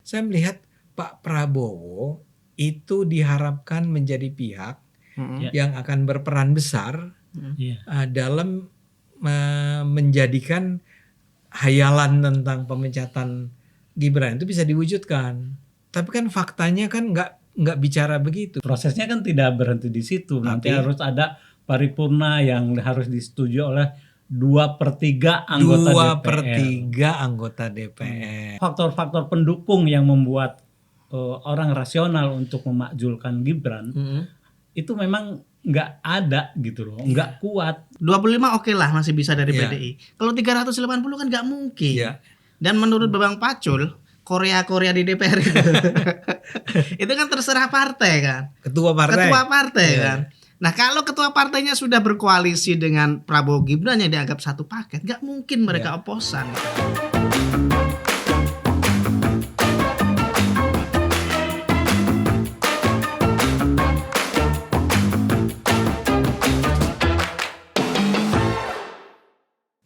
saya melihat Pak Prabowo itu diharapkan menjadi pihak yang akan berperan besar dalam menjadikan hayalan tentang pemecatan Gibran itu bisa diwujudkan. Tapi kan faktanya kan nggak bicara begitu. Prosesnya kan tidak berhenti di situ. Nanti harus ada paripurna yang harus disetujui oleh 2/3 anggota DPR. Faktor-faktor pendukung yang membuat orang rasional untuk memakzulkan Gibran itu memang nggak ada gitu loh, nggak kuat. 25 oke lah masih bisa dari PDI. Kalau 380 kan nggak mungkin. Dan menurut Bang Pacul, Korea di DPR itu kan terserah partai kan. Ketua partai kan. Nah kalau ketua partainya sudah berkoalisi dengan Prabowo Gibran yang dianggap satu paket, nggak mungkin mereka oposan.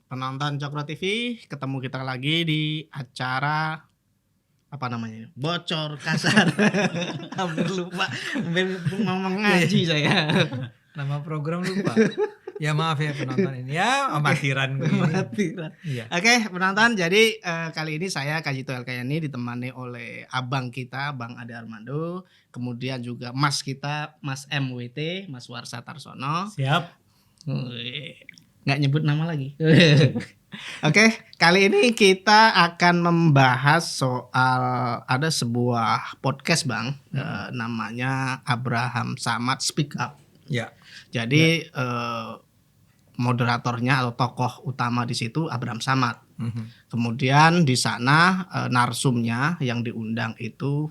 Penonton Cokro TV, ketemu kita lagi di acara apa namanya? Bocor kasar. Hampir lupa, mau mengaji saya. Nama program lupa. Ya maaf ya penonton ini ya amatiran gue. Oke penonton, jadi kali ini saya Kajito Elkayani ditemani oleh abang kita, Bang Ade Armando, kemudian juga mas kita, Mas MWT, Mas Warsa Tarsono. Siap. Nggak nyebut nama lagi. Oke, kali ini kita akan membahas soal ada sebuah podcast Bang, namanya Abraham Samad Speak Up. Jadi moderatornya atau tokoh utama di situ Abraham Samad. Kemudian di sana narsumnya yang diundang itu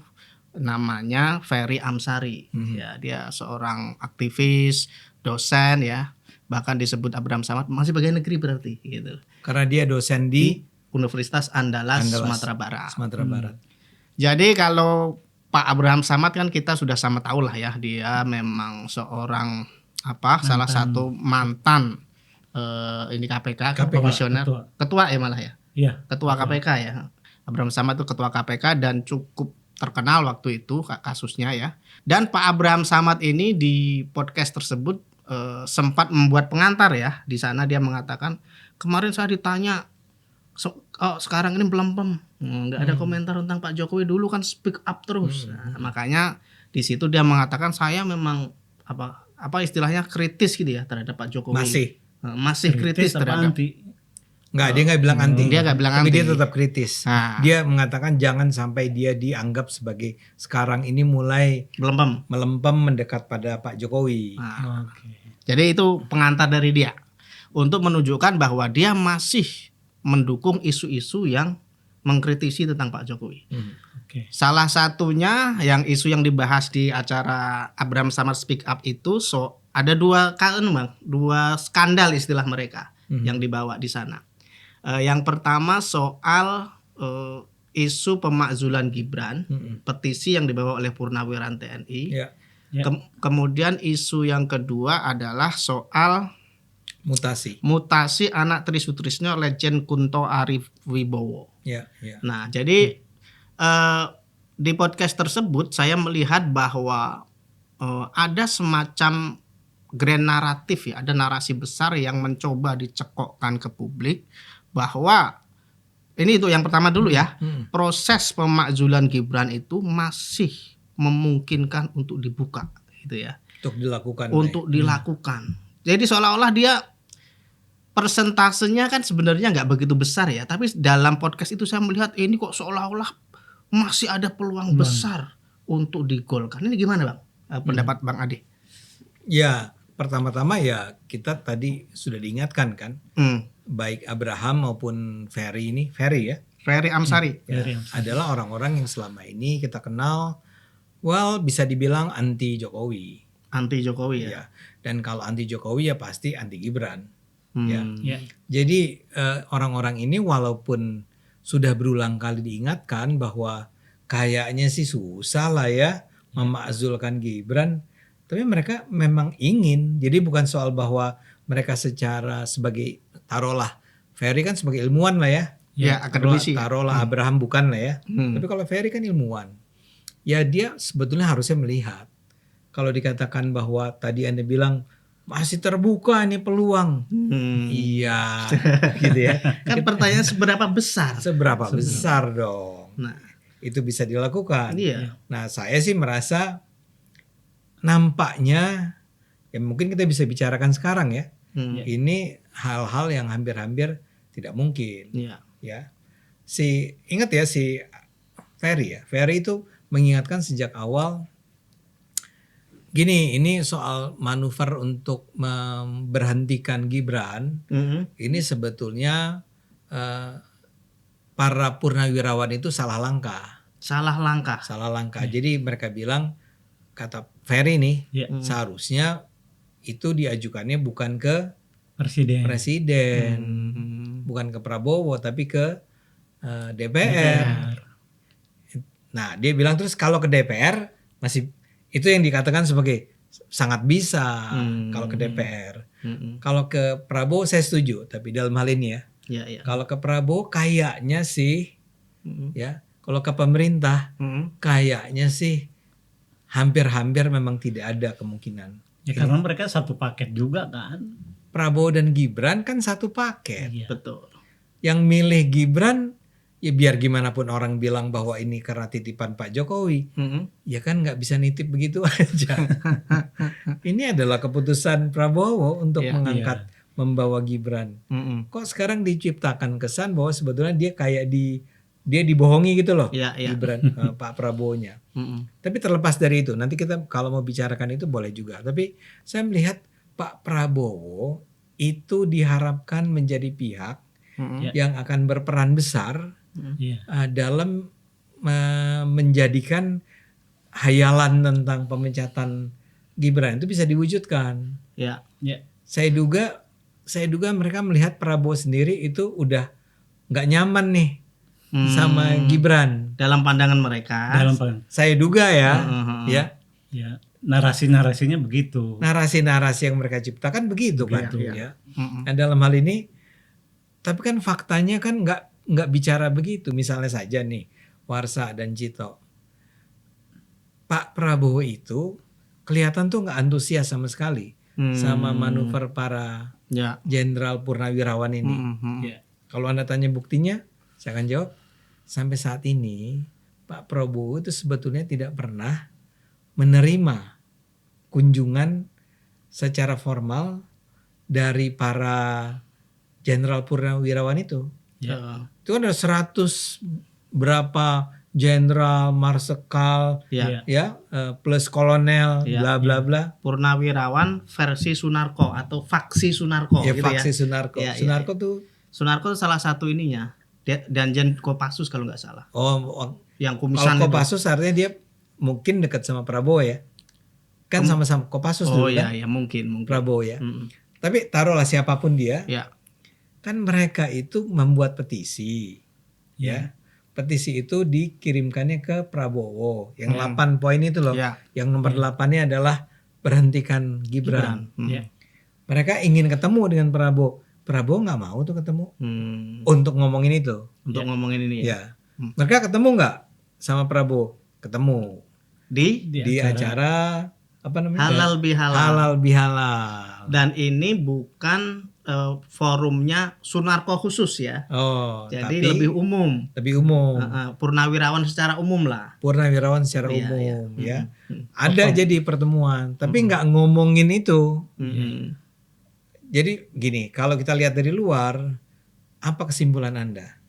namanya Ferry Amsari. Ya, dia seorang aktivis, dosen ya. Bahkan disebut Abraham Samad masih pegawai negeri berarti gitu. Karena dia dosen di Universitas Andalas Sumatera Barat. Jadi kalau Pak Abraham Samad kan kita sudah sama tahu lah ya, dia memang seorang salah satu mantan ini KPK komisioner, ketua ya malah ya. Iya. Ketua KPK ya. Abraham Samad itu ketua KPK dan cukup terkenal waktu itu kasusnya ya. Dan Pak Abraham Samad ini di podcast tersebut sempat membuat pengantar ya. Di sana dia mengatakan, kemarin saya ditanya, sekarang ini belempem, nggak ada komentar tentang Pak Jokowi, dulu kan speak up terus. Nah, makanya di situ dia mengatakan saya memang apa istilahnya kritis gitu ya terhadap Pak Jokowi. Masih kritis terhadap. Dia nggak bilang anti. Dia nggak bilang tapi anti. Dia tetap kritis. Dia mengatakan jangan sampai dia dianggap sebagai sekarang ini mulai melempem mendekat pada Pak Jokowi. Jadi itu pengantar dari dia untuk menunjukkan bahwa dia masih mendukung isu-isu yang mengkritisi tentang Pak Jokowi. Salah satunya yang isu yang dibahas di acara Abraham Samad Speak Up itu ada dua skandal istilah mereka yang dibawa di sana. Yang pertama soal isu pemakzulan Gibran, petisi yang dibawa oleh Purnawiran TNI. Kemudian isu yang kedua adalah soal mutasi anak Tri Sutrisno Lejen Kunto Arif Wibowo. Nah, jadi di podcast tersebut saya melihat bahwa ada semacam grand naratif ya, ada narasi besar yang mencoba dicekokkan ke publik bahwa ini itu yang pertama dulu ya, proses pemakzulan Gibran itu masih memungkinkan untuk dibuka gitu ya. Untuk dilakukan. Jadi seolah-olah dia persentasenya kan sebenarnya nggak begitu besar ya, tapi dalam podcast itu saya melihat ini kok seolah-olah masih ada peluang besar untuk digolkan. Ini gimana Bang? Pendapat Bang Ade? Ya, pertama-tama ya kita tadi sudah diingatkan kan, baik Abraham maupun Ferry Amsari adalah orang-orang yang selama ini kita kenal bisa dibilang anti Jokowi ya. Dan kalau anti Jokowi ya pasti anti Gibran. Jadi orang-orang ini walaupun sudah berulang kali diingatkan bahwa kayaknya sih susah lah ya memakzulkan Gibran, tapi mereka memang ingin. Jadi bukan soal bahwa mereka secara sebagai taruhlah Ferry kan sebagai ilmuwan lah ya. Ya, akademisi. Taruhlah Abraham bukan lah ya. Tapi kalau Ferry kan ilmuwan. Ya dia sebetulnya harusnya melihat. Kalau dikatakan bahwa tadi Anda bilang masih terbuka nih peluang. Iya, gitu ya. Kan pertanyaan seberapa besar? Seberapa besar dong. Nah, itu bisa dilakukan. Iya. Nah, saya sih merasa nampaknya ya mungkin kita bisa bicarakan sekarang ya. Ini hal-hal yang hampir-hampir tidak mungkin. Iya. Ya, ingat ya si Ferry ya. Ferry itu mengingatkan sejak awal. Gini, ini soal manuver untuk memberhentikan Gibran. Ini sebetulnya para purnawirawan itu salah langkah. Salah langkah. Jadi mereka bilang, kata Ferry nih, seharusnya itu diajukannya bukan ke presiden. Bukan ke Prabowo tapi ke DPR. Nah, dia bilang terus kalau ke DPR masih itu yang dikatakan sebagai sangat bisa kalau ke DPR. Kalau ke Prabowo saya setuju, tapi dalam hal ini ya. Kalau ke Prabowo kayaknya sih ya, kalau ke pemerintah kayaknya sih hampir-hampir memang tidak ada kemungkinan. Ya karena mereka satu paket juga kan. Prabowo dan Gibran kan satu paket. Betul. Yang milih Gibran ya biar gimana pun orang bilang bahwa ini karena titipan Pak Jokowi, ya kan nggak bisa nitip begitu aja. Ini adalah keputusan Prabowo untuk mengangkat membawa Gibran. Kok sekarang diciptakan kesan bahwa sebetulnya dia kayak dia dibohongi gitu loh, Gibran Pak Prabowo-nya. Tapi terlepas dari itu, nanti kita kalau mau bicarakan itu boleh juga. Tapi saya melihat Pak Prabowo itu diharapkan menjadi pihak yang akan berperan besar dalam menjadikan hayalan tentang pemecatan Gibran itu bisa diwujudkan. Saya duga mereka melihat Prabowo sendiri itu udah nggak nyaman nih sama Gibran dalam pandangan mereka. Saya duga ya. Narasi-narasinya begitu. Narasi-narasi yang mereka ciptakan begitu kan. Ya. Nah, dalam hal ini, tapi kan faktanya kan nggak bicara begitu. Misalnya saja nih Warsa dan Cito, Pak Prabowo itu kelihatan tuh nggak antusias sama sekali sama manuver para jenderal purnawirawan ini. Kalau Anda tanya buktinya, saya akan jawab sampai saat ini Pak Prabowo itu sebetulnya tidak pernah menerima kunjungan secara formal dari para jenderal purnawirawan itu. Itu kan ada 100 berapa jenderal, marsekal, plus kolonel, bla bla bla. Purnawirawan versi Sunarko atau faksi Sunarko. Ya, gitu faksi Sunarko. Sunarko salah satu ininya. Danjen Kopassus kalau nggak salah. Yang kumisan. Kalau Kopassus artinya dia mungkin dekat sama Prabowo ya. Kan sama-sama Kopassus dulu kan. Iya, mungkin. Prabowo ya. Tapi taruhlah siapapun dia. Kan mereka itu membuat petisi. Ya. Petisi itu dikirimkannya ke Prabowo. Yang 8 poin itu loh. Yang nomor 8-nya adalah berhentikan Gibran. Mereka ingin ketemu dengan Prabowo. Prabowo nggak mau tuh ketemu untuk ngomongin itu. Untuk ngomongin ini ya. Mereka ketemu nggak sama Prabowo? Ketemu di acara apa namanya? Halal bihalal. Dan ini bukan forumnya Sunarko khusus ya. Jadi lebih umum. Purnawirawan secara umum lah. Purnawirawan secara umum ya. Ada jadi pertemuan, tapi nggak ngomongin itu. Jadi gini, kalau kita lihat dari luar, apa kesimpulan Anda?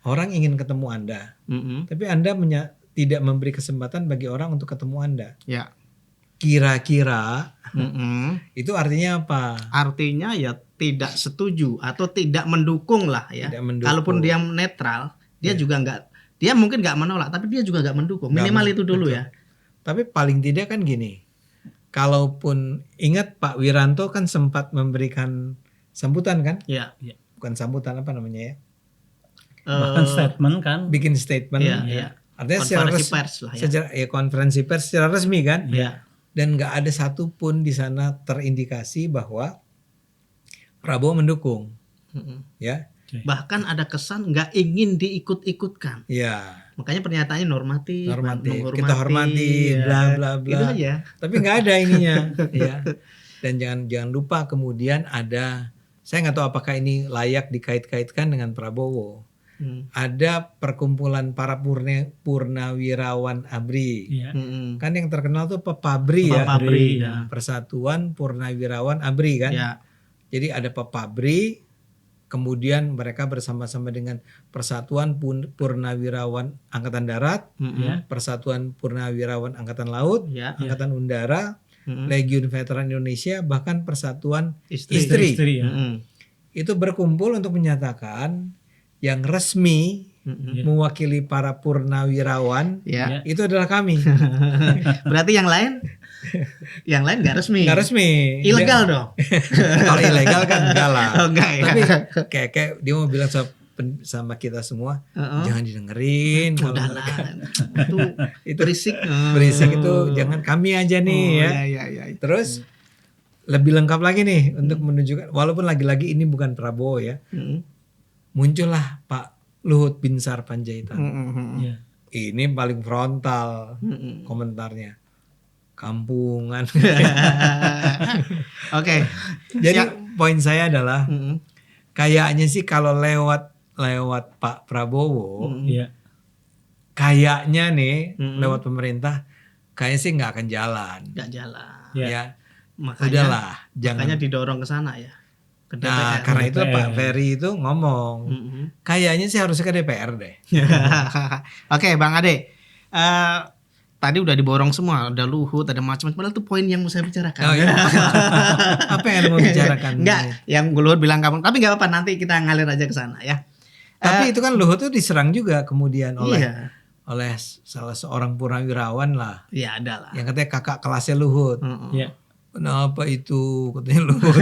Orang ingin ketemu Anda, tapi Anda tidak memberi kesempatan bagi orang untuk ketemu Anda. Kira-kira itu artinya apa? Artinya ya tidak setuju atau tidak mendukung lah ya. Kalaupun dia netral, dia juga dia mungkin nggak menolak, tapi dia juga nggak mendukung. Minimal itu dulu ya. Tapi paling tidak kan gini. Kalaupun ingat Pak Wiranto kan sempat memberikan sambutan kan? Bukan sambutan apa namanya ya? Bahkan statement kan? Bikin statement. Artinya konferensi pers secara resmi kan? Dan nggak ada satupun di sana terindikasi bahwa Prabowo mendukung. Ya. Bahkan ada kesan nggak ingin diikut-ikutkan. Iya. Makanya pernyataannya normatif, menghormati, kita hormati, bla bla bla. Gitu aja. Tapi nggak ada ininya, ya. Dan jangan lupa kemudian ada, saya nggak tahu apakah ini layak dikait-kaitkan dengan Prabowo. Ada perkumpulan para purnawirawan ABRI. Iya. Kan yang terkenal tuh Pepabri ya. Pepabri, ya. Persatuan Purnawirawan ABRI kan. Ya. Jadi ada Pepabri, kemudian mereka bersama-sama dengan Persatuan Purnawirawan Angkatan Darat, Persatuan Purnawirawan Angkatan Laut, Angkatan Udara, Legiun Veteran Indonesia, bahkan Persatuan Istri. Ya. Itu berkumpul untuk menyatakan yang resmi mewakili para purnawirawan itu adalah kami. Berarti yang lain nggak resmi. Nggak resmi. Ilegal dong. Kalau ilegal kan enggak lah. Oh, enggak, ya. Tapi kayak dia mau bilang sama kita semua, jangan didengerin. Udahlah. Itu berisik. Berisik itu jangan, kami aja nih ya. Iya. Terus lebih lengkap lagi nih untuk menunjukkan, walaupun lagi-lagi ini bukan Prabowo ya. Muncullah Pak Luhut Binsar Panjaitan. Ini paling frontal komentarnya. Kampungan. Oke. Jadi poin saya adalah kayaknya sih kalau lewat Pak Prabowo, kayaknya nih lewat pemerintah, kayaknya sih nggak akan jalan. Nggak jalan. Ya. Makanya, udahlah, makanya didorong ke sana ya. Nah, karena itu Pak Ferry itu ngomong, kayaknya sih harusnya ke DPR deh. Oke, Bang Ade. Tadi udah diborong semua, ada Luhut, ada macam-macam. Padahal itu poin yang mau saya bicarakan. Oh, iya. Apa yang mau bicarakan? Enggak, yang Luhut bilang kamu. Tapi nggak apa-apa, nanti kita ngalir aja ke sana ya. Tapi itu kan Luhut itu diserang juga kemudian oleh salah seorang purnawirawan lah. Iya, ada lah. Yang katanya kakak kelasnya Luhut. Iya. Kenapa itu? Katanya Luhut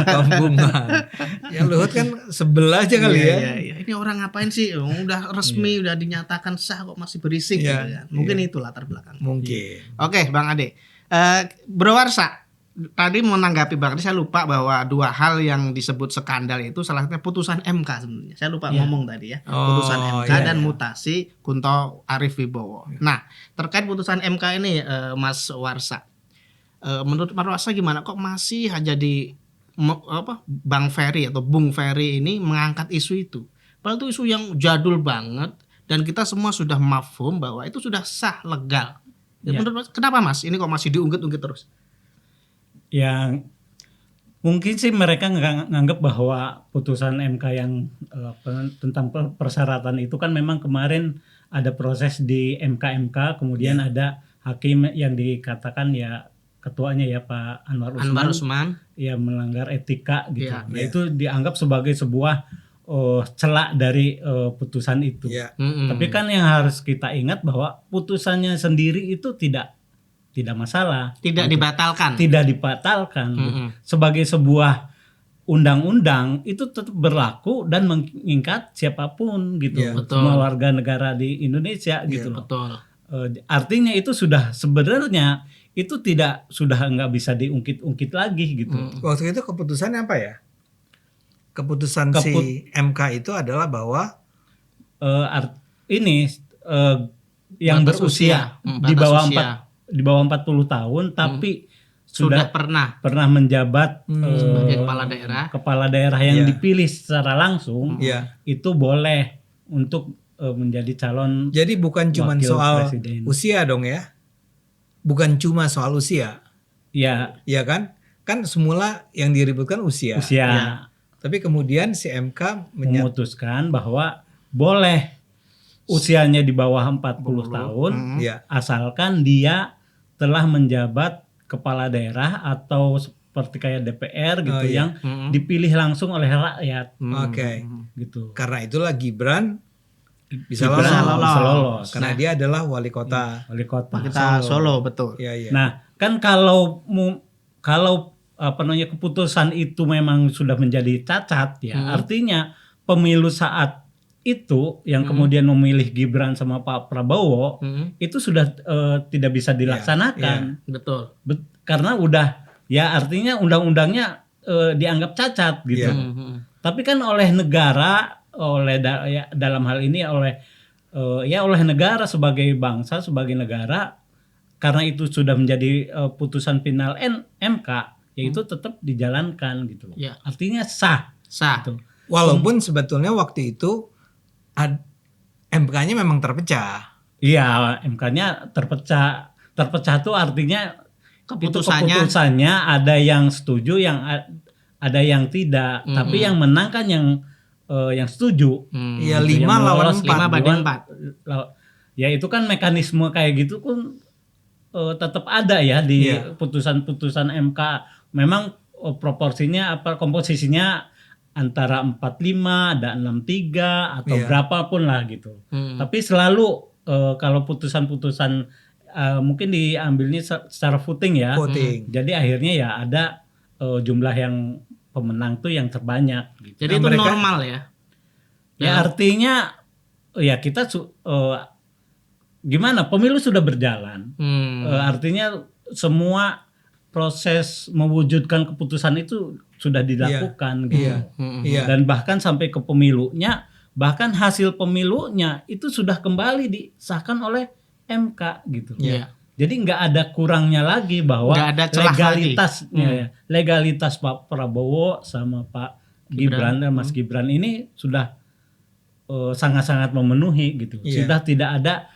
kampungan. Ya Luhut kan sebelah aja kali ya. Iya. Ini orang ngapain sih? Udah resmi, udah dinyatakan sah kok masih berisik. Gitu kan. Mungkin itu latar belakang. Mungkin. Oke, Bang Ade. Bro Warsa, tadi menanggapi Bang Ade, saya lupa bahwa dua hal yang disebut skandal itu salah satunya putusan MK sebenarnya. Saya lupa ngomong tadi ya. Putusan MK dan mutasi Kunto Arif Wibowo. Nah, terkait putusan MK ini Mas Warsa, menurut Mas Warsa gimana kok masih aja di Bang Ferry atau Bung Ferry ini mengangkat isu itu? Padahal itu isu yang jadul banget dan kita semua sudah mafhum bahwa itu sudah sah, legal. Menurut Mas, kenapa Mas ini kok masih diungkit-ungkit terus? Yang mungkin sih mereka nganggap bahwa putusan MK yang tentang persyaratan itu kan memang kemarin ada proses di MK, kemudian ada hakim yang dikatakan ya ketuanya ya Pak Anwar Usman ya melanggar etika gitu. Nah itu dianggap sebagai sebuah celak dari putusan itu. Tapi kan yang harus kita ingat bahwa putusannya sendiri itu tidak masalah. Tidak dibatalkan. Tidak dibatalkan. Sebagai sebuah undang-undang itu tetap berlaku dan mengikat siapapun gitu. Semua warga negara di Indonesia gitu loh. Betul. Artinya itu sudah sebenarnya itu sudah nggak bisa diungkit-ungkit lagi gitu. Waktu itu keputusannya apa ya? Keputusan si MK itu adalah bahwa yang berusia di bawah 40 tahun tapi sudah pernah menjabat sebagai kepala daerah yang dipilih secara langsung itu boleh untuk menjadi calon. Jadi bukan cuma soal presiden. Usia dong ya? Bukan cuma soal usia. Iya. Iya kan? Kan semula yang diributkan usia. Ya. Tapi kemudian si MK memutuskan bahwa boleh usianya di bawah 40 tahun asalkan dia telah menjabat kepala daerah atau seperti kayak DPR gitu yang dipilih langsung oleh rakyat. Gitu. Karena itulah Gibran bisa lolos. Karena dia adalah wali kota. Wali kota Solo, betul. Nah, kan kalau keputusan itu memang sudah menjadi cacat ya, artinya pemilu saat itu yang kemudian memilih Gibran sama Pak Prabowo itu sudah tidak bisa dilaksanakan. Betul. Karena udah ya artinya undang-undangnya dianggap cacat gitu. Tapi kan oleh negara, dalam hal ini oleh negara sebagai bangsa, sebagai negara, karena itu sudah menjadi putusan final MK, yaitu tetap dijalankan gitu loh. Ya. Artinya sah. Gitu. Walaupun sebetulnya waktu itu MK-nya memang terpecah. Iya, MK-nya terpecah. Terpecah tuh artinya keputusannya ada yang setuju, ada yang tidak. Tapi yang menang kan yang setuju. Iya, 5 lawan 4. 5 banding 4. Ya itu kan mekanisme kayak gitu kan tetap ada ya di putusan-putusan MK. Memang proporsinya komposisinya antara 45, ada 63 atau berapapun lah gitu. Tapi selalu kalau putusan-putusan mungkin diambilnya secara voting ya. Jadi akhirnya ya ada jumlah yang pemenang tuh yang terbanyak gitu. Jadi itu normal ya. Ya artinya ya kita gimana, pemilu sudah berjalan. Artinya semua proses mewujudkan keputusan itu sudah dilakukan gitu. Dan bahkan sampai ke pemilunya, bahkan hasil pemilunya itu sudah kembali disahkan oleh MK gitu. Jadi nggak ada kurangnya lagi bahwa legalitas Pak Prabowo sama Pak Gibran dan Mas Gibran ini sudah sangat-sangat memenuhi gitu. Sudah tidak ada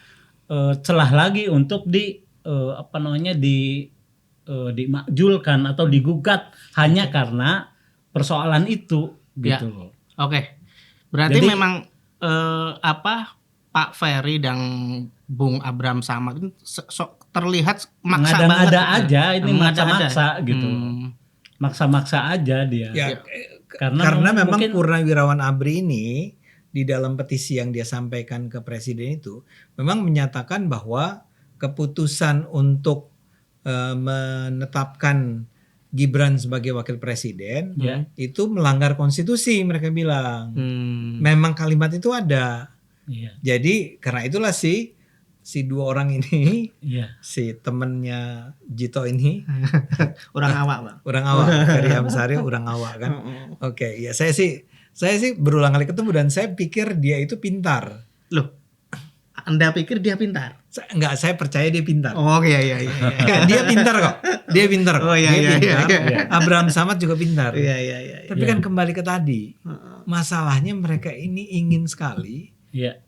celah lagi untuk dimakjulkan atau digugat hanya karena persoalan itu gitu loh. Oke. Berarti jadi, memang Pak Ferry dan Bung Abraham Samad itu terlihat maksa banget. Ada aja ini maksa-maksa gitu. Maksa-maksa aja dia. Karena memang Purnawirawan ABRI ini di dalam petisi yang dia sampaikan ke presiden itu memang menyatakan bahwa keputusan untuk menetapkan Gibran sebagai wakil presiden itu melanggar konstitusi, mereka bilang. Memang kalimat itu ada. Jadi karena itulah si dua orang ini, si temennya Jito ini orang awak, Bang. Orang awak, Ferry Amsari orang awak kan. Oke, ya saya sih berulang kali ketemu dan saya pikir dia itu pintar. Loh, Anda pikir dia pintar? Enggak, saya percaya dia pintar. Oh iya. Dia pintar kok. Dia pintar. Oh iya. Abraham Samad juga pintar. Iya. Tapi kan kembali ke tadi, masalahnya mereka ini ingin sekali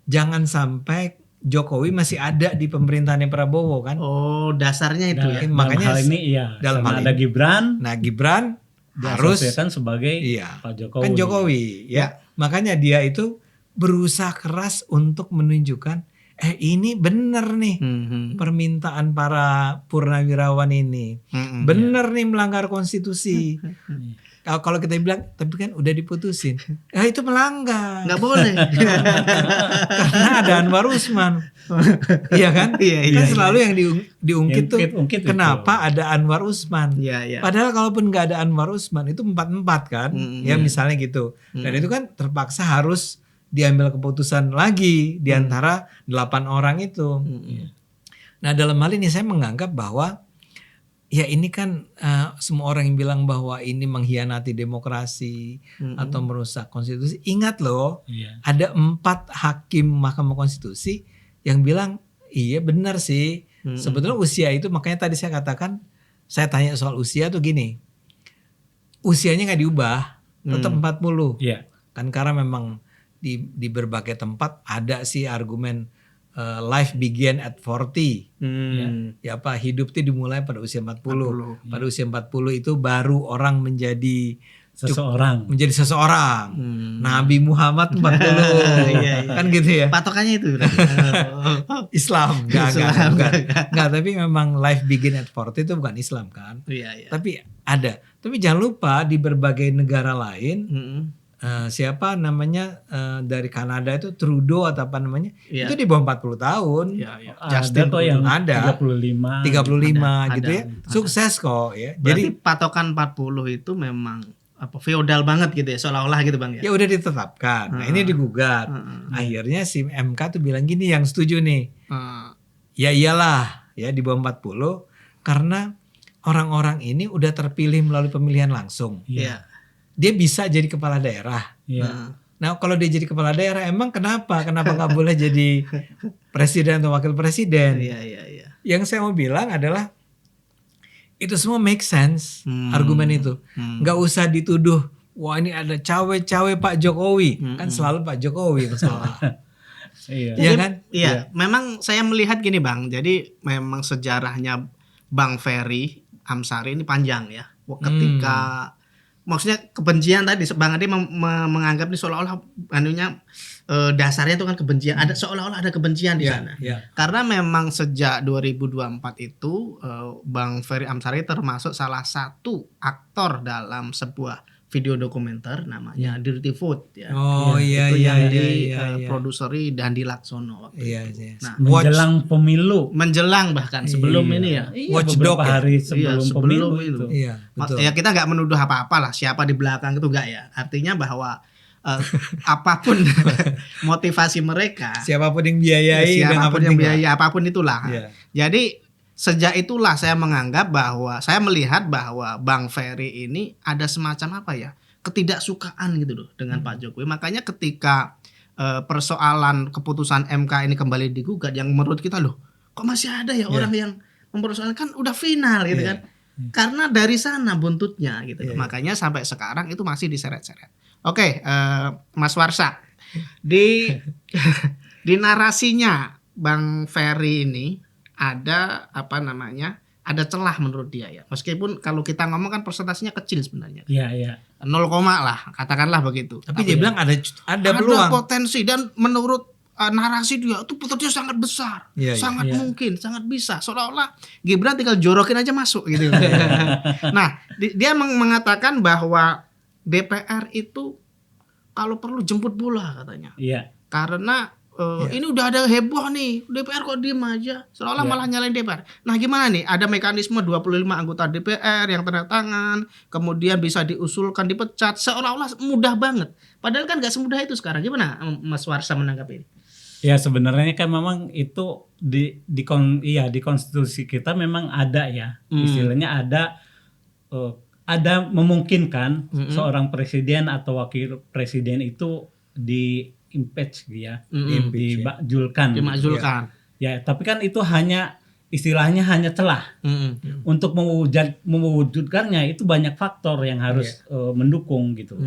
jangan sampai Jokowi masih ada di pemerintahannya Prabowo kan. Oh, dasarnya itu ya. Makanya hal ini dalam hal ada Gibran. Nah, Gibran harus kan sebagai Pak Jokowi. Kan Jokowi ya. Makanya dia itu berusaha keras untuk menunjukkan ini benar nih permintaan para purnawirawan ini. Benar nih melanggar konstitusi. Kalau kita bilang, tapi kan udah diputusin. Itu melanggar. Nggak boleh. Karena ada Anwar Usman. Iya kan? Kan selalu yang diungkit tuh kenapa itu. Ada Anwar Usman. Padahal kalaupun nggak ada Anwar Usman itu 4-4 kan. Ya misalnya gitu. Dan itu kan terpaksa harus diambil keputusan lagi di antara 8 orang itu. Nah dalam hal ini saya menganggap bahwa ya ini kan semua orang yang bilang bahwa ini mengkhianati demokrasi atau merusak konstitusi. Ingat loh, ada 4 hakim Mahkamah Konstitusi yang bilang iya benar sih. Sebetulnya usia itu, makanya tadi saya katakan, saya tanya soal usia tuh gini, usianya nggak diubah, tetap 40. Kan karena memang di berbagai tempat ada sih argumen life begin at 40. Ya apa, hidup itu dimulai pada usia 40. Pada usia 40 itu baru orang menjadi seseorang. Nabi Muhammad 40. Kan gitu ya. Patokannya itu. Islam. Enggak, tapi memang life begin at 40 itu bukan Islam kan. Tapi ada. Tapi jangan lupa di berbagai negara lain siapa namanya dari Kanada itu Trudeau atau apa namanya itu di bawah 40 tahun. Justin kok yang ada 35 gitu ya. Sukses kok ya. Jadi patokan 40 itu memang feodal banget gitu ya, seolah-olah gitu Bang ya. Ya udah ditetapkan. Nah, ini digugat. Akhirnya si MK tuh bilang gini, yang setuju nih. Ya iyalah ya di bawah 40 karena orang-orang ini udah terpilih melalui pemilihan langsung. dia bisa jadi kepala daerah. Nah kalau dia jadi kepala daerah, emang kenapa nggak boleh jadi presiden atau wakil presiden? Yang saya mau bilang adalah itu semua make sense, argumen itu. Nggak usah dituduh, wah ini ada cawe-cawe Pak Jokowi. Kan selalu Pak Jokowi yang salah. Iya kan? Iya, memang saya melihat gini Bang. Jadi memang sejarahnya Bang Ferry Amsari ini panjang ya. Ketika maksudnya kebencian tadi Bang Ade menganggap ini seolah-olah dasarnya itu kan kebencian. Ada seolah-olah ada kebencian di sana. Karena memang sejak 2024 itu Bang Ferry Amsari termasuk salah satu aktor dalam sebuah video dokumenter namanya Dirty Food ya. Itu yang diproduseri Dandi Laksono waktu itu. Nah, menjelang bahkan sebelum ini ya. Watchdog hari sebelum pemilu itu. Ya kita nggak menuduh apa-apa lah siapa di belakang itu enggak ya. Artinya bahwa apapun motivasi mereka, siapapun yang biayai, apapun itulah. Jadi sejak itulah saya melihat bahwa Bang Ferry ini ada semacam ketidaksukaan gitu loh dengan Pak Jokowi. Makanya ketika persoalan keputusan MK ini kembali digugat, yang menurut kita loh kok masih ada ya orang yang mempersoalkan, udah final gitu kan. Karena dari sana buntutnya gitu. Makanya sampai sekarang itu masih diseret-seret. Oke, Mas Warsa, di narasinya Bang Ferry ini ada ada celah menurut dia ya. Meskipun kalau kita ngomong kan persentasenya kecil sebenarnya. 0, lah, katakanlah begitu. Tapi dia bilang ada peluang. Ada potensi dan menurut narasi dia itu potensinya sangat besar. Sangat mungkin, sangat bisa. Seolah-olah Gibran tinggal jorokin aja masuk gitu. Nah, dia mengatakan bahwa DPR itu kalau perlu jemput bola katanya. Karena ini udah ada heboh nih, DPR kok diem aja, seolah-olah malah nyalain DPR. Nah gimana nih, ada mekanisme 25 anggota DPR yang tanda tangan, kemudian bisa diusulkan dipecat, seolah-olah mudah banget. Padahal kan gak semudah itu sekarang. Gimana Mas Warsa menanggapi ini? Ya sebenarnya kan memang itu di konstitusi kita memang ada ya, istilahnya ada memungkinkan seorang presiden atau wakil presiden itu di impeach dimakzulkan. Ya, tapi kan itu istilahnya hanya celah. Untuk mewujudkannya itu banyak faktor yang harus mendukung gitu.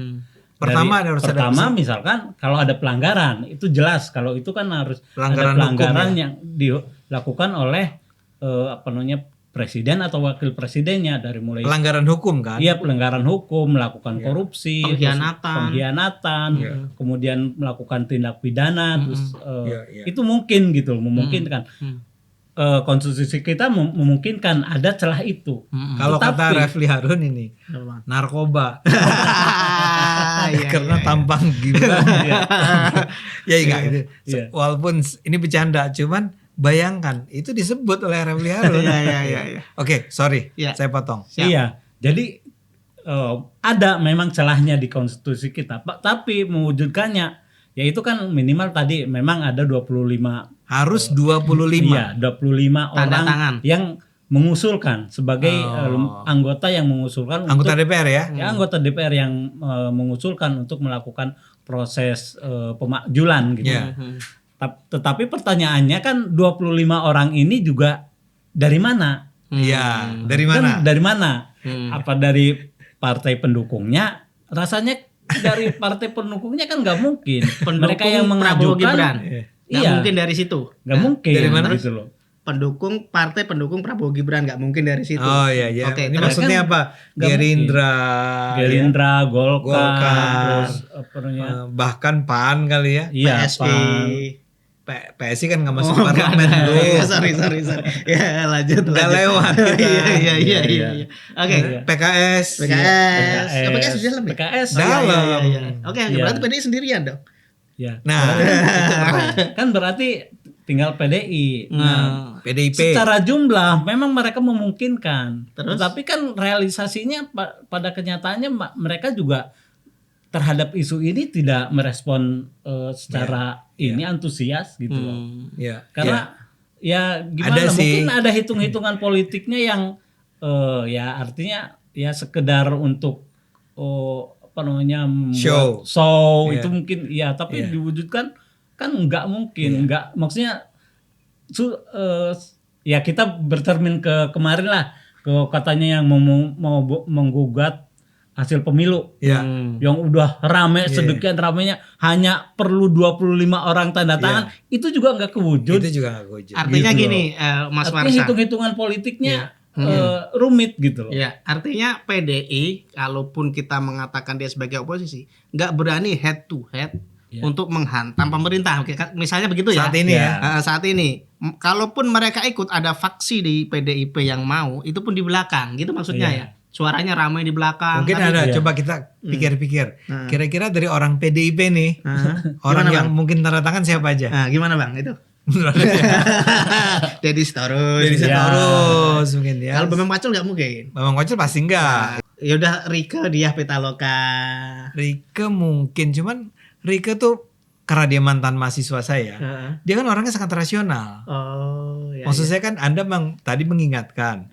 Pertama misalkan kalau ada pelanggaran itu jelas, kalau itu kan harus ada pelanggaran yang dilakukan oleh presiden atau wakil presidennya, dari mulai pelanggaran hukum kan? Iya, pelanggaran hukum, melakukan korupsi, pengkhianatan, kemudian melakukan tindak pidana, itu mungkin gitu, memungkinkan. Konstitusi kita memungkinkan ada celah itu. Kalau kata Refli Harun ini narkoba. Karena tampang Gibran. Walaupun ini bercanda, cuman bayangkan itu disebut oleh Refli Harun. Oke, sorry, saya potong. Iya, jadi ada memang celahnya di konstitusi kita, tapi mewujudkannya ya itu kan minimal tadi memang ada 25. Harus 25. Iya, 25 orang tangan yang mengusulkan sebagai anggota yang mengusulkan anggota DPR ya. Anggota DPR yang mengusulkan untuk melakukan proses pemakzulan gitu. Tetapi pertanyaannya kan 25 orang ini juga dari mana? Iya, dari mana? Kan dari mana? Apa dari partai pendukungnya? Rasanya dari partai pendukungnya kan nggak mungkin. Mereka yang mengajukan, nggak mungkin dari situ. Nggak mungkin. Dari mana? Gitu loh. Partai pendukung Prabowo Gibran nggak mungkin dari situ. Oh iya. Oke, ini maksudnya apa? Gerindra, Golkar, terus bahkan PAN kali ya. PSI kan nggak masuk parlemen dulu. Sorry. Ya lanjut. Udah lewat. Iya. Oke. PKS dalam. Oke, berarti PDI sendirian dong. Ya. Nah, kan berarti tinggal PDI. Nah, PDIP. Secara jumlah memang mereka memungkinkan. Tapi kan realisasinya pada kenyataannya mereka juga terhadap isu ini tidak merespon secara antusias gitu loh. Karena gimana mungkin ada hitung-hitungan politiknya yang artinya sekedar untuk membuat show itu mungkin ya, tapi diwujudkan kan nggak mungkin, nggak, maksudnya ya kita bercermin ke kemarin lah, ke katanya yang mau menggugat hasil pemilu yang udah rame sedemikian ramenya, hanya perlu 25 orang tanda tangan, itu juga nggak kewujud. Artinya gitu gini, Mas Warsa, hitung-hitungan politiknya rumit gitu loh. Ya, artinya PDI kalaupun kita mengatakan dia sebagai oposisi, nggak berani head to head untuk menghantam pemerintah. Misalnya begitu ya. Saat ini, kalaupun mereka ikut, ada faksi di PDIP yang mau, itu pun di belakang, gitu maksudnya ya. Suaranya ramai di belakang. Mungkin ada, coba kita pikir-pikir. Kira-kira dari orang PDIP nih, orang yang mungkin tanda tangan siapa aja? Gimana Bang itu? Deddy Sitorus mungkin ya. Kalau Bambang Pacul nggak mungkin. Bambang Pacul pasti enggak. Ya udah Rieke Diah Pitaloka. Rieke mungkin, cuman Rieke tuh karena dia mantan mahasiswa saya, dia kan orangnya sangat rasional. Maksud saya kan Anda tadi mengingatkan,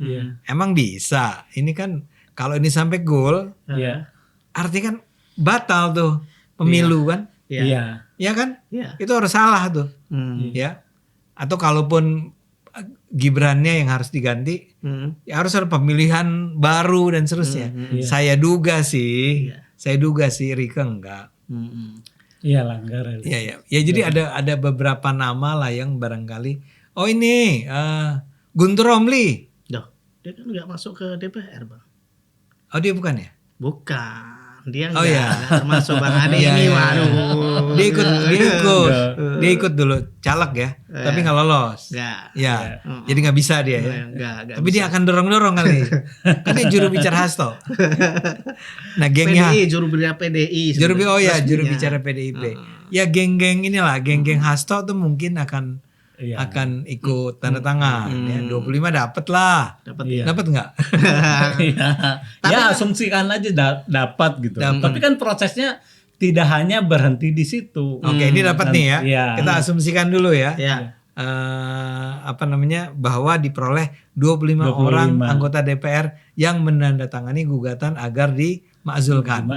emang bisa. Ini kan kalau ini sampai gol, artinya kan batal tuh pemilu kan? Iya kan? Itu harus salah tuh, ya. Atau kalaupun Gibrannya yang harus diganti, ya harus ada pemilihan baru dan seterusnya. Saya duga sih Rieke enggak. Iya, langgar. Iya. Ya jadi ada beberapa nama lah yang barangkali. Oh ini Guntur Romli. Dia kan nggak masuk ke DPR Bang. Oh dia bukan ya? Bukan. Dia nggak termasuk Bang Ade ini. Waduh. Dia ikut dulu caleg ya. Tapi nggak lolos. Ya. Jadi nggak bisa dia ya. Nggak tapi bisa. dia akan dorong kali. Kan dia juru bicara Hasto. Nah gengnya. Juru bicara PDI. Juru bicara PDIP. Ya geng-geng inilah, geng-geng Hasto tuh mungkin akan ikut tanda tangan ya. 25 dapat lah. Dapat nggak? Ya asumsikan aja dapat gitu. Tapi kan prosesnya tidak hanya berhenti di situ. Oke, ini dapat nih ya. Kita asumsikan dulu ya. Bahwa diperoleh 25 orang anggota DPR yang menandatangani gugatan agar dimakzulkan.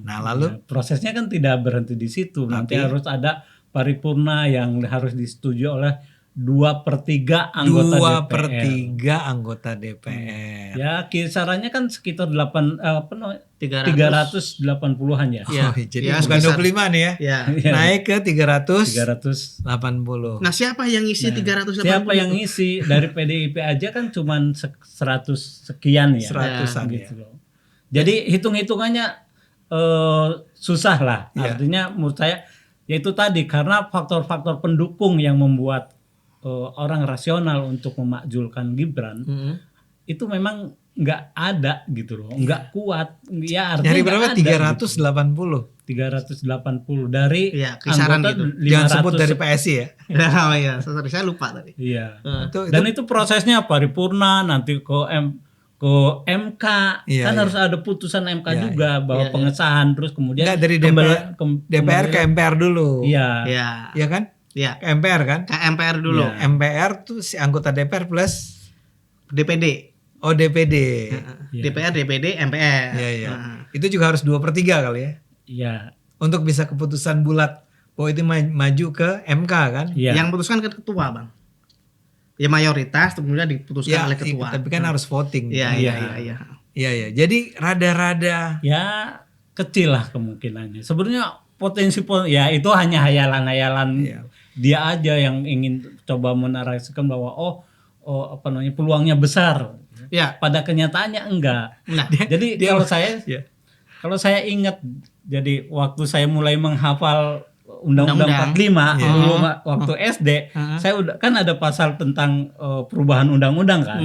Nah, lalu prosesnya kan tidak berhenti di situ. Nanti harus ada paripurna yang harus disetujui oleh 2/3 anggota DPR. Ya, kisarannya kan sekitar 380-an ya. Jadi bukan 25 nih ya. Naik ke 380. Nah, siapa yang ngisi 380? Siapa yang ngisi? Dari PDIP aja kan cuman 100 sekian ya. 100-an gitu loh. Jadi hitung-hitungannya susah lah. Artinya menurut saya yaitu tadi, karena faktor-faktor pendukung yang membuat orang rasional untuk memakzulkan Gibran itu memang nggak ada gitu loh, nggak kuat. Ya artinya dari berapa? 380 dari kisaran anggota gitu. 500. Jangan sebut dari PSI ya. Oh iya, saya lupa tadi. Iya. Dan itu prosesnya paripurna, nanti ke MK, kan harus ada putusan MK juga bahwa pengesahan, terus kemudian dari DPR ke MPR dulu. Iya kan? Iya. Ke MPR kan? Ke MPR dulu. MPR tuh si anggota DPR plus DPD. Oh DPD. DPR, DPD, MPR. Iya. Itu juga harus 2/3 kali ya? Iya. Untuk bisa keputusan bulat bahwa itu maju ke MK kan? Yang putuskan ke ketua Bang. Ya mayoritas kemudian diputuskan oleh ketua. Tapi kan harus voting. Iya. Jadi rada-rada ya kecil lah kemungkinannya. Sebenarnya potensi ya itu hanya hayalan-hayalan dia aja yang ingin coba menarasikan bahwa peluangnya besar. Ya. Pada kenyataannya enggak. Nah, jadi kalau saya ingat, jadi waktu saya mulai menghafal Undang-Undang 45 dulu waktu SD, saya udah kan ada pasal tentang perubahan undang-undang kan.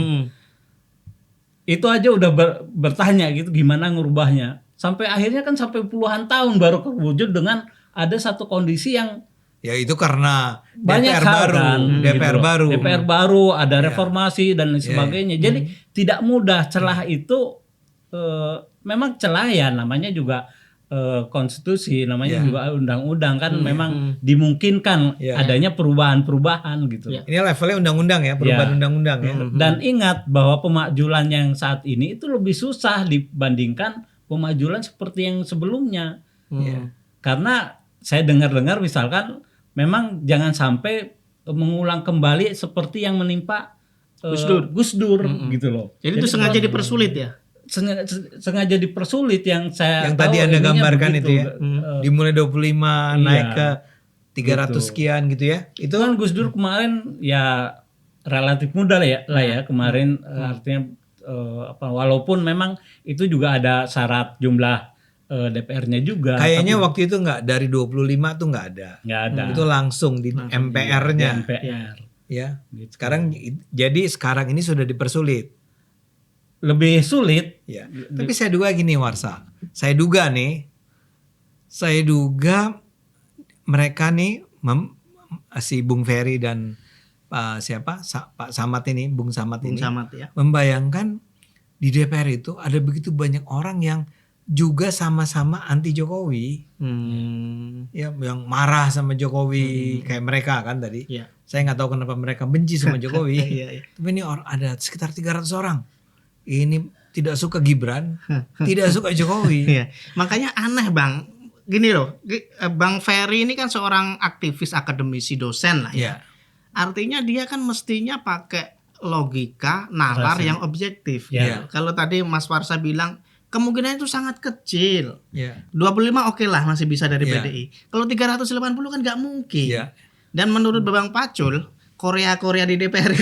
Itu aja udah bertanya gitu gimana ngubahnya. Sampai akhirnya kan sampai puluhan tahun baru terwujud dengan ada satu kondisi yang ya itu karena banyak DPR baru, ada reformasi dan lain sebagainya. Jadi tidak mudah. Celah itu memang celah ya, namanya juga konstitusi, namanya juga undang-undang kan, memang dimungkinkan adanya perubahan-perubahan gitu. Ini levelnya undang-undang ya, perubahan undang-undang ya. Dan ingat bahwa pemakzulan yang saat ini itu lebih susah dibandingkan pemajulan seperti yang sebelumnya. Ya. Karena saya dengar-dengar misalkan memang jangan sampai mengulang kembali seperti yang menimpa Gus Dur gitu loh. Jadi itu sengaja dipersulit ya? Sengaja dipersulit yang saya yang tahu tadi Anda gambarkan begitu. itu ya. Dimulai 25 naik ke 300 gitu. sekian gitu ya. Itu kan Gus Dur kemarin ya relatif muda lah ya kemarin artinya walaupun memang itu juga ada syarat jumlah DPR-nya juga. Kayaknya waktu itu nggak dari 25 tuh nggak ada. Nggak ada. Itu langsung di MPR-nya. Di MPR. Ya. Gitu. Sekarang ini sudah dipersulit. Lebih sulit. Ya. Tapi saya duga gini Warsa. Saya duga mereka nih si Bung Ferry dan Pak Samad ini, Bung Samad ini ya. membayangkan di DPR itu ada begitu banyak orang yang juga sama-sama anti Jokowi, ya, yang marah sama Jokowi kayak mereka kan tadi. Ya. Saya nggak tahu kenapa mereka benci sama Jokowi. Tapi ini ada sekitar 300 orang. Ini tidak suka Gibran, tidak suka Jokowi. Iya. Makanya aneh Bang. Gini loh, Bang Ferry ini kan seorang aktivis, akademisi, dosen lah ya. Artinya dia kan mestinya pakai logika, nalar yang objektif. Ya. Kalau tadi Mas Warsa bilang kemungkinan itu sangat kecil. Ya. 25 oke lah masih bisa dari PDI. Kalau 380 kan nggak mungkin. Ya. Dan menurut Bang Pacul, Korea di DPR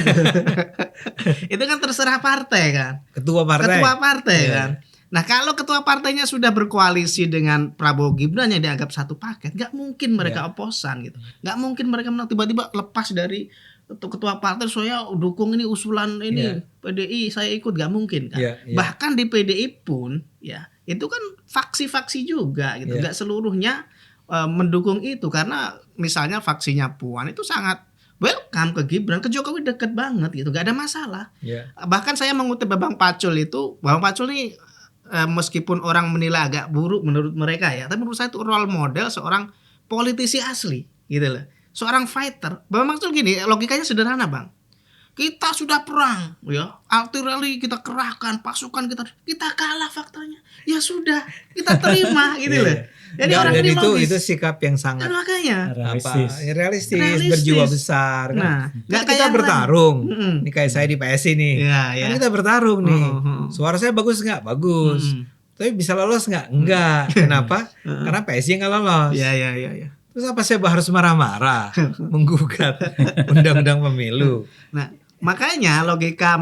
itu kan terserah partai kan. Ketua partai kan. Nah kalau ketua partainya sudah berkoalisi dengan Prabowo Gibran yang dianggap satu paket, nggak mungkin mereka oposan gitu. Nggak mungkin mereka menang tiba-tiba lepas dari ketua partai, saya dukung ini usulan ini PDI, saya ikut, nggak mungkin kan. Bahkan di PDI pun ya itu kan faksi-faksi juga gitu. Nggak seluruhnya mendukung itu, karena misalnya faksinya Puan itu sangat welcome ke Gibran, ke Jokowi deket banget gitu, gak ada masalah. Bahkan saya mengutip Bang Pacul itu, Bang Pacul ini meskipun orang menilai agak buruk menurut mereka ya, tapi menurut saya itu role model seorang politisi asli gitu loh, seorang fighter. Bang Pacul gini, logikanya sederhana Bang. Kita sudah perang ya, artileri kita kerahkan, pasukan kita kalah faktanya. Ya sudah, kita terima gitu loh. Jadi orang ini itu sikap yang sangat realistis, berjiwa besar kan. Nggak kita bertarung. Ini kayak saya di PSI nih. Kan kita bertarung nih. Suara saya bagus nggak? Bagus. Tapi bisa lolos nggak? Enggak. Kenapa? Karena PSI nggak lolos. Iya. Terus apa saya harus marah-marah menggugat undang-undang pemilu? Nah, makanya logika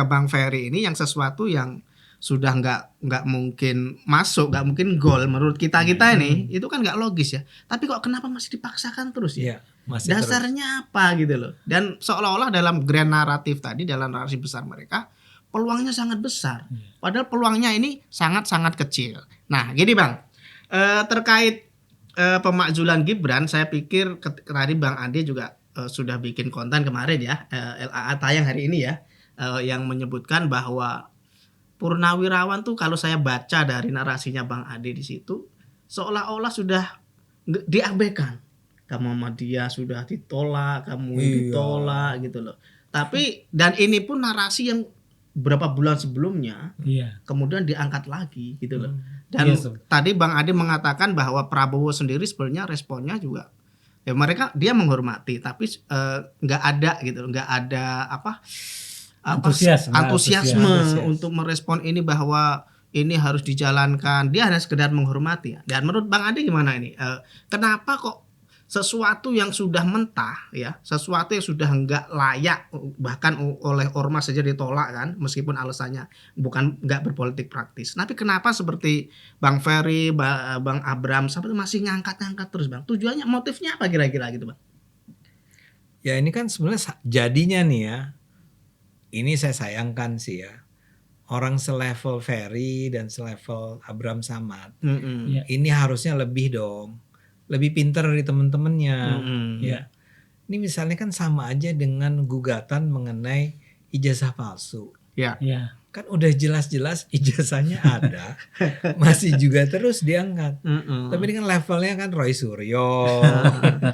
Bang Ferry ini yang sesuatu yang sudah nggak mungkin masuk, nggak mungkin gol menurut kita ini, itu kan nggak logis ya. Tapi kok kenapa masih dipaksakan terus ya? Dasarnya apa gitu loh? Dan seolah-olah dalam grand naratif tadi, dalam narasi besar mereka, peluangnya sangat besar. Padahal peluangnya ini sangat-sangat kecil. Nah, gini Bang, terkait pemakzulan Gibran, saya pikir tadi Bang Ade juga sudah bikin konten kemarin ya, LAA tayang hari ini ya, yang menyebutkan bahwa Purnawirawan tuh kalau saya baca dari narasinya Bang Ade di situ, seolah-olah sudah diabaikan. Kamu Muhammadiyah sudah ditolak, kamu ditolak gitu loh. Tapi dan ini pun narasi yang berapa bulan sebelumnya kemudian diangkat lagi gitu loh. Dan tadi Bang Ade mengatakan bahwa Prabowo sendiri sebenarnya responnya juga ya dia menghormati, tapi nggak ada gitu, nggak ada antusiasme untuk merespon ini bahwa ini harus dijalankan. Dia hanya sekedar menghormati. Dan menurut Bang Ade gimana ini? Kenapa kok sesuatu yang sudah mentah ya, sesuatu yang sudah nggak layak bahkan oleh ormas saja ditolak kan, meskipun alasannya bukan nggak berpolitik praktis. Tapi kenapa seperti Bang Ferry, Bang Abram sampai masih ngangkat-ngangkat terus Bang? Tujuannya, motifnya apa kira-kira gitu Bang? Ya ini kan sebenarnya jadinya nih ya. Ini saya sayangkan sih ya, orang selevel Ferry dan selevel Abram Samad, ini harusnya lebih dong, lebih pintar dari teman-temannya. Ya, ini misalnya kan sama aja dengan gugatan mengenai ijazah palsu. Kan udah jelas-jelas ijazahnya ada, masih juga terus diangkat. Tapi ini kan levelnya kan Roy Suryo,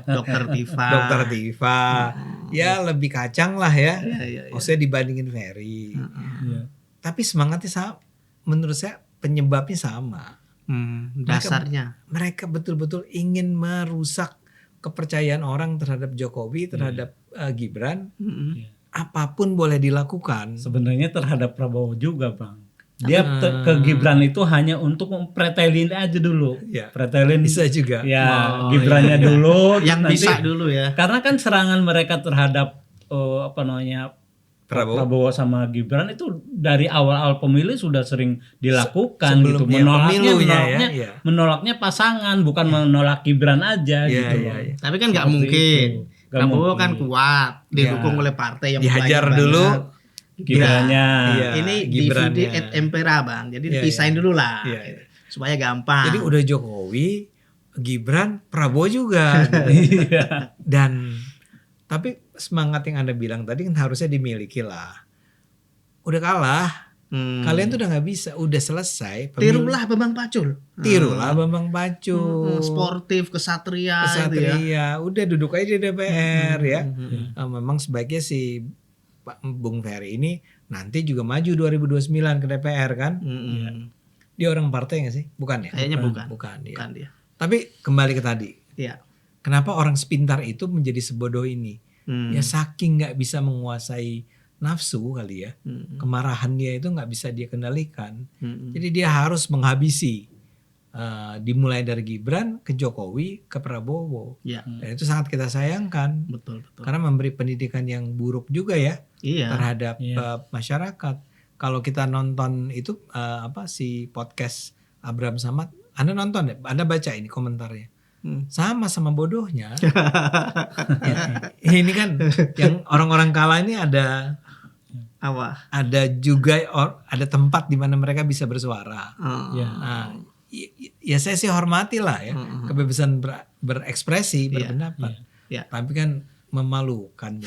Dokter Tifa. Ya lebih kacang lah ya. Maksudnya dibandingin Ferry. Tapi semangatnya menurut saya penyebabnya sama. Dasarnya. Mereka betul-betul ingin merusak kepercayaan orang terhadap Jokowi, terhadap Gibran. Apapun boleh dilakukan. Sebenarnya terhadap Prabowo juga, Bang. Dia ke Gibran itu hanya untuk mempretelin aja dulu. Pretelin bisa juga. Ya, Gibrannya dulu. Yang bisa dulu ya. Karena kan serangan mereka terhadap Prabowo sama Gibran itu dari awal-awal pemilu sudah sering dilakukan gitu. Menolaknya pasangan, bukan menolak Gibran aja gitu. Tapi kan nggak mungkin. Prabowo kan kuat, didukung oleh partai yang dihajar dulu. Gibrannya. Ini DVD et impera, Bang. Jadi dipisahin dulu lah. Supaya gampang. Jadi udah Jokowi, Gibran, Prabowo juga. Gitu. Dan tapi semangat yang Anda bilang tadi kan harusnya dimiliki lah. Udah kalah. Kalian tuh udah nggak bisa, udah selesai. Tirulah Bambang Pacul. Tirulah Bambang Pacul. Sportif, kesatria. Gitu ya. Udah duduk aja di DPR ya. Memang sebaiknya si Pak Bung Ferry ini nanti juga maju 2029 ke DPR kan? Dia orang partai nggak sih? Bukan ya? Kayaknya bukan. Bukan dia. Tapi kembali ke tadi. Kenapa orang sepintar itu menjadi sebodoh ini? Ya saking nggak bisa menguasai nafsu kali ya. Kemarahan dia itu nggak bisa dia kendalikan. Jadi dia harus menghabisi. Dimulai dari Gibran ke Jokowi ke Prabowo. Dan itu sangat kita sayangkan. Betul. Karena memberi pendidikan yang buruk juga ya. Terhadap masyarakat. Kalau kita nonton itu si podcast Abraham Samad, Anda nonton deh, Anda baca ini komentarnya. Sama bodohnya. Ini kan yang orang-orang kalah ini ada juga ada tempat di mana mereka bisa bersuara. Ya saya sih hormati lah ya kebebasan berekspresi, berpendapat. Tapi kan memalukan.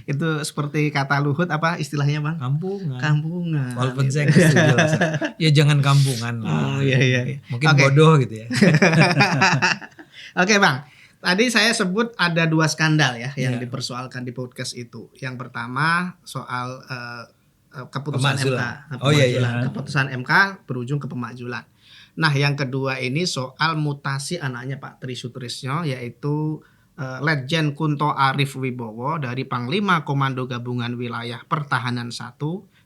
Itu seperti kata Luhut apa istilahnya, Bang? Kampungan. Walaupun saya nggak setuju lah. Ya jangan kampungan lah. Mungkin bodoh gitu ya. Oke, Bang. Tadi saya sebut ada 2 skandal ya yang dipersoalkan di podcast itu. Yang pertama soal keputusan MK. Keputusan MK berujung ke pemakzulan. Nah, yang kedua ini soal mutasi anaknya Pak Tri Sutrisno, yaitu Letjen Kunto Arif Wibowo dari Panglima Komando Gabungan Wilayah Pertahanan 1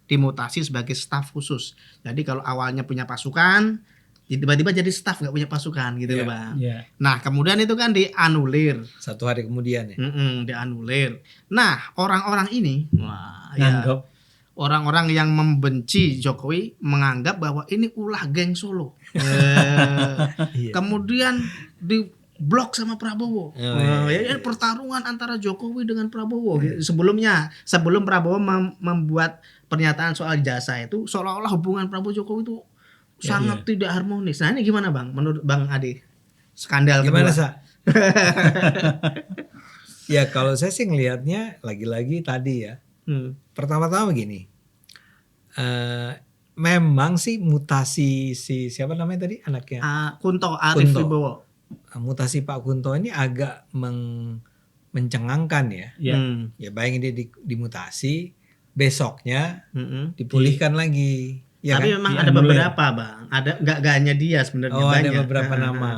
dimutasi sebagai staf khusus. Jadi kalau awalnya punya pasukan, tiba-tiba jadi staf nggak punya pasukan gitu loh, Bang. Nah, kemudian itu kan dianulir 1 hari kemudian ya. Dianulir. Nah, orang-orang ini orang-orang yang membenci Jokowi menganggap bahwa ini ulah geng Solo. Kemudian diblok sama Prabowo. Pertarungan antara Jokowi dengan Prabowo. Sebelum Prabowo membuat pernyataan soal jasa itu, seolah-olah hubungan Prabowo Jokowi itu sangat tidak harmonis. Nah, ini gimana, Bang? Menurut Bang Adi? Skandal gimana, kedua. Sa? Ya kalau saya sih ngelihatnya lagi-lagi tadi ya. Pertama-tama gini, memang sih mutasi si siapa namanya tadi anaknya? Kunto Arif Wibowo. Mutasi Pak Kunto ini agak mencengangkan ya. Ya bayangin dia dimutasi, besoknya dipulihkan lagi. Ya tapi kan? memang ada beberapa, Bang. Ada nggak hanya dia sebenarnya. Ada beberapa nama.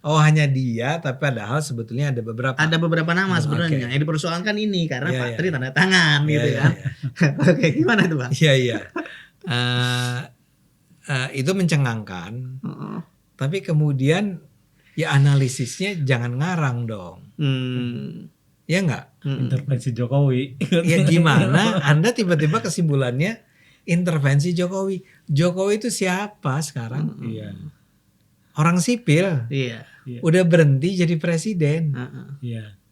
Hanya dia, tapi padahal sebetulnya ada beberapa. Ada beberapa nama sebenarnya. Yang dipersoalkan ini karena Pak Tri tanda tangan gitu kan. Oke, gimana tuh, Bang? Iya. Itu mencengangkan. Tapi kemudian ya analisisnya jangan ngarang dong. Ya enggak? Intervensi Jokowi. Ya gimana Anda tiba-tiba kesimpulannya intervensi Jokowi. Jokowi itu siapa sekarang? Orang sipil. Udah berhenti jadi presiden.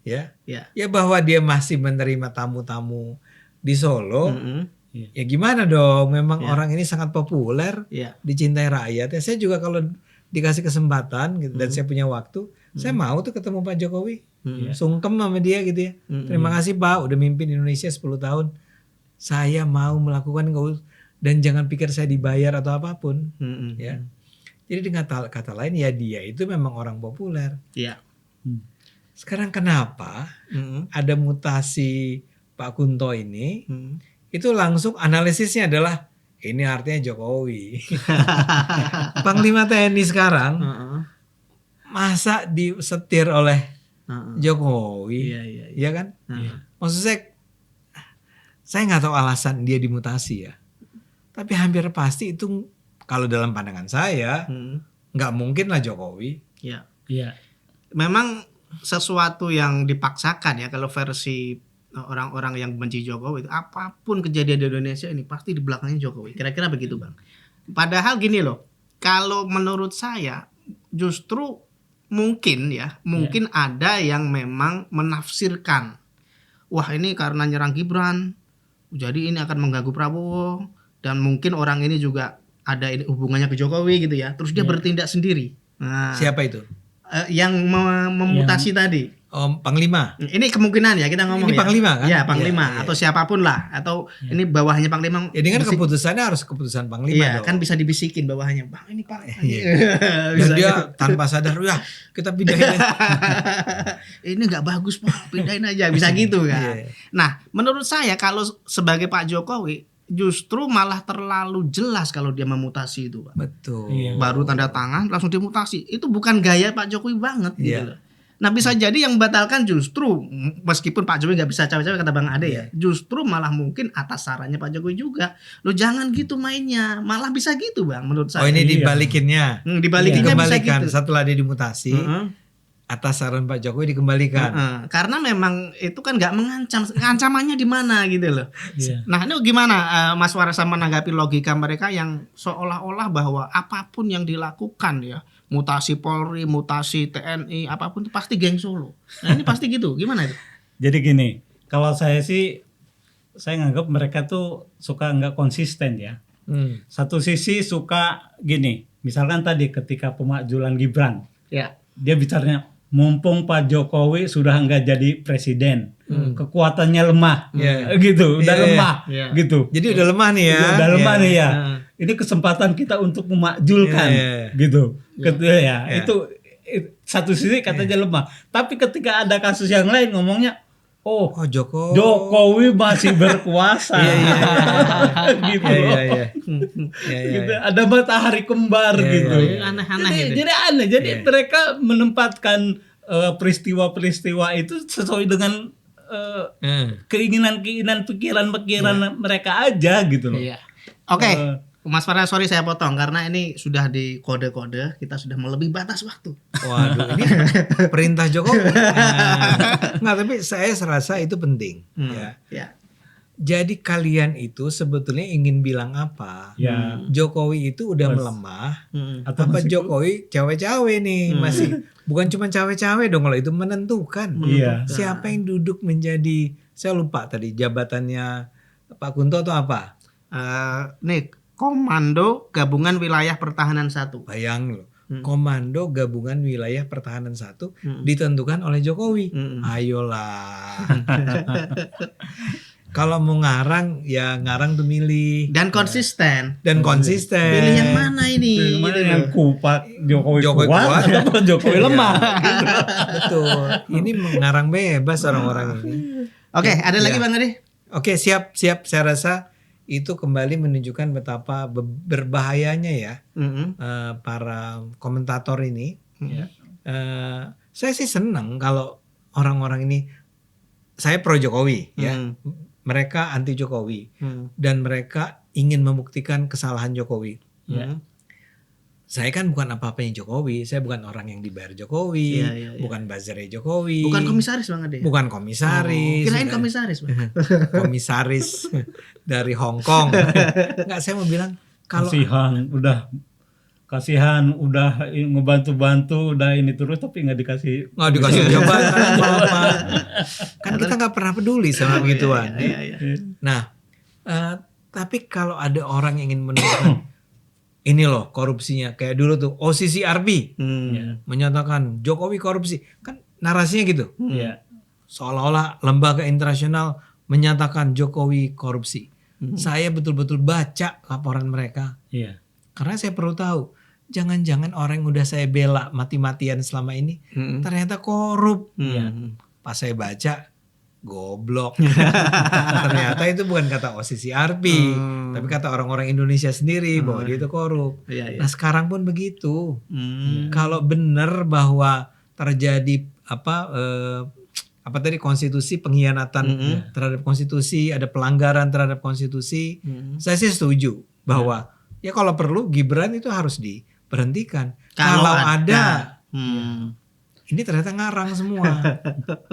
Ya bahwa dia masih menerima tamu-tamu di Solo. Ya gimana dong? Memang orang ini sangat populer, dicintai rakyat. Ya saya juga kalau dikasih kesempatan gitu, dan saya punya waktu, saya mau tuh ketemu Pak Jokowi. Sungkem sama dia gitu ya. Terima kasih Pak udah mimpin Indonesia 10 tahun. Saya mau melakukan dan jangan pikir saya dibayar atau apapun. Ya. Jadi dengan kata lain ya dia itu memang orang populer. Sekarang kenapa ada mutasi Pak Kunto ini? Itu langsung analisisnya adalah ini artinya Jokowi. Panglima TNI sekarang masa disetir oleh Jokowi, iya kan? Maksud saya nggak tahu alasan dia dimutasi ya. Tapi hampir pasti itu kalau dalam pandangan saya nggak mungkin lah Jokowi. Iya. Memang sesuatu yang dipaksakan ya kalau versi orang-orang yang benci Jokowi itu apapun kejadian di Indonesia ini pasti di belakangnya Jokowi. Kira-kira begitu Bang. Padahal gini loh, kalau menurut saya justru mungkin ada yang memang menafsirkan, wah ini karena nyerang Gibran, jadi ini akan mengganggu Prabowo dan mungkin orang ini juga ada hubungannya ke Jokowi gitu ya. Terus dia bertindak sendiri. Nah, siapa itu? Yang memutasi tadi. Panglima. Ini kemungkinan ya kita ngomong ini Panglima kan? Ya Panglima atau siapapun lah atau ini bawahnya Panglima. Jadi kan keputusannya harus keputusan Panglima. Iya kan bisa dibisikin bawahnya, Bang ini Pak. Dan dia tanpa sadar, ya kita pindahin. Ini nggak bagus Pak, pindahin aja bisa gitu kan. Nah menurut saya kalau sebagai Pak Jokowi justru malah terlalu jelas kalau dia memutasi itu Pak. Betul. Baru tanda tangan langsung dimutasi. Itu bukan gaya Pak Jokowi banget gitu loh. Nah bisa jadi yang membatalkan justru meskipun Pak Jokowi nggak bisa cawe-cawe kata Bang Ade ya, justru malah mungkin atas sarannya Pak Jokowi juga. Lo jangan gitu mainnya, malah bisa gitu Bang menurut saya. Oh ini dibalikinnya. Dibalikinnya bisa gitu. Setelah dia dimutasi, atas saran Pak Jokowi dikembalikan. Karena memang itu kan nggak mengancam, ancamannya di mana gitu loh. Nah ini gimana Mas Warsa menanggapi logika mereka yang seolah-olah bahwa apapun yang dilakukan ya, mutasi Polri, mutasi TNI, apapun itu pasti geng Solo. Nah ini pasti gitu, gimana itu? Jadi gini, kalau saya sih, saya nganggap mereka tuh suka nggak konsisten ya. Satu sisi suka gini, misalkan tadi ketika pemakzulan Gibran, dia bicaranya mumpung Pak Jokowi sudah nggak jadi presiden, kekuatannya lemah, gitu, udah lemah, gitu. Jadi udah lemah nih ya. Udah lemah nih ya. Ini kesempatan kita untuk memakzulkan, gitu. Itu satu sisi katanya lemah. Tapi ketika ada kasus yang lain ngomongnya, Jokowi masih berkuasa, gitu. Gitu. Ada matahari kembar, gitu. Aneh-aneh. Jadi aneh. Jadi mereka menempatkan peristiwa-peristiwa itu sesuai dengan keinginan-keinginan pikiran mereka aja, gitu loh. Oke. Mas Farah, sorry saya potong karena ini sudah di kode-kode, kita sudah melebihi batas waktu. Waduh, ini perintah Jokowi. Nggak, tapi saya serasa itu penting. Jadi kalian itu sebetulnya ingin bilang apa? Jokowi itu udah melemah, atau apa Jokowi cawe-cawe nih masih? Bukan cuma cawe-cawe dong, kalau itu menentukan. Siapa yang duduk menjadi, saya lupa tadi jabatannya Pak Kunto atau apa? Nih. Komando Gabungan Wilayah Pertahanan 1. Bayang loh. Komando Gabungan Wilayah Pertahanan 1 ditentukan oleh Jokowi. Ayolah. Kalau mau ngarang ya ngarang tuh milih. Dan konsisten. Pilih yang mana ini? Yang kuat Jokowi kuat atau Jokowi lemah. Betul. Ini mengarang bebas orang-orang ini. Oke, ada lagi Bang Ade? Oke, siap. Saya rasa itu kembali menunjukkan betapa berbahayanya ya para komentator ini. Saya sih senang kalau orang-orang ini, saya pro Jokowi ya, mereka anti Jokowi dan mereka ingin membuktikan kesalahan Jokowi. Saya kan bukan apa-apanya Jokowi, saya bukan orang yang dibayar Jokowi, bukan buzzernya Jokowi. Bukan komisaris Bang Ade? Bukan komisaris. Kirain komisaris Bang. Komisaris dari Hong Kong. Enggak, saya mau bilang kalau kasihan udah ngebantu-bantu udah ini terus tapi nggak dikasih jabatan apa. Kan kita nggak pernah peduli sama begituan. Nah, tapi kalau ada orang yang ingin menunjukkan ini loh korupsinya, kayak dulu tuh OCCRB menyatakan Jokowi korupsi, kan narasinya gitu. Seolah-olah lembaga internasional menyatakan Jokowi korupsi. Saya betul-betul baca laporan mereka. Karena saya perlu tahu, jangan-jangan orang yang udah saya bela mati-matian selama ini ternyata korup. Pas saya baca, goblok. Ternyata itu bukan kata OSIS CRP, tapi kata orang-orang Indonesia sendiri bahwa dia itu korup. Nah sekarang pun begitu. Kalau benar bahwa terjadi apa tadi konstitusi, pengkhianatan terhadap konstitusi, ada pelanggaran terhadap konstitusi, saya sih setuju bahwa ya kalau perlu Gibran itu harus diberhentikan. Kalau ada ini ternyata ngarang semua.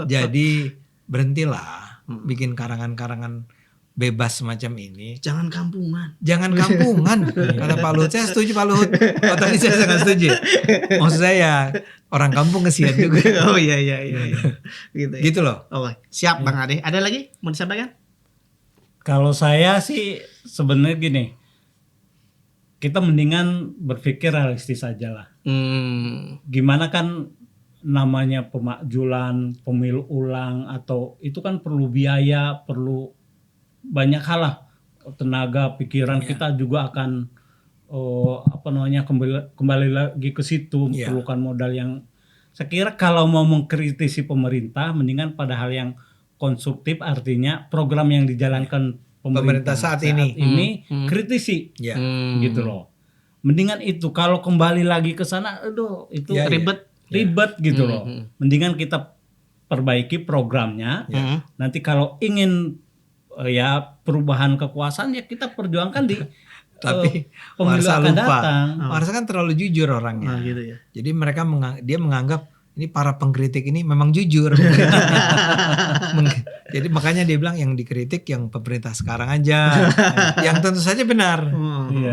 Jadi berhentilah bikin karangan-karangan bebas semacam ini. Jangan kampungan. Jangan kampungan. Kata Pak Luhut, saya setuju Pak Luhut. Oh, tadi saya sangat setuju. Maksud saya orang kampung kesian juga. Oh iya. Gitu, ya. Gitu loh. Oke, siap Bang Ade. Ada lagi mau disampaikan? Kalau saya sih sebenarnya gini, kita mendingan berpikir realistis aja lah. Gimana kan namanya pemakzulan, pemilu ulang atau itu kan perlu biaya, perlu banyak hal lah, tenaga, pikiran kita juga akan kembali lagi ke situ, memerlukan modal yang saya kira kalau mau mengkritisi pemerintah mendingan pada hal yang konstruktif, artinya program yang dijalankan pemerintah saat ini kritisi gitu loh. Mendingan itu, kalau kembali lagi ke sana aduh itu ribet gitu loh. Mendingan kita perbaiki programnya. Nanti kalau ingin ya perubahan kekuasaan ya kita perjuangkan di tapi pemilu akan datang. Marsa kan terlalu jujur orangnya. Gitu ya. Jadi mereka dia menganggap ini para pengkritik ini memang jujur. Jadi makanya dia bilang yang dikritik yang pemerintah sekarang aja. Yang tentu saja benar.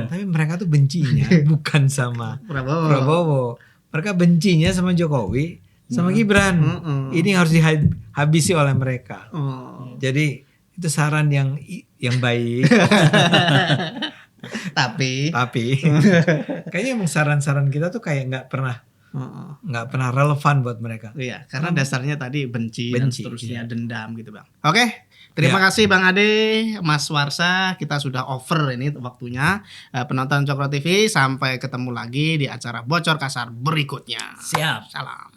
Tapi mereka tuh bencinya bukan sama Prabowo. Mereka bencinya sama Jokowi, sama Gibran. Ini harus dihabisi oleh mereka. Jadi itu saran yang baik. Tapi kayaknya emang saran-saran kita tuh kayak nggak pernah relevan buat mereka. Iya, karena dasarnya tadi benci dan seterusnya, dendam gitu Bang. Oke, terima kasih Bang Ade, Mas Warsa, kita sudah over ini waktunya. Penonton Cokro TV, sampai ketemu lagi di acara Bocor Kasar berikutnya. Siap. Salam.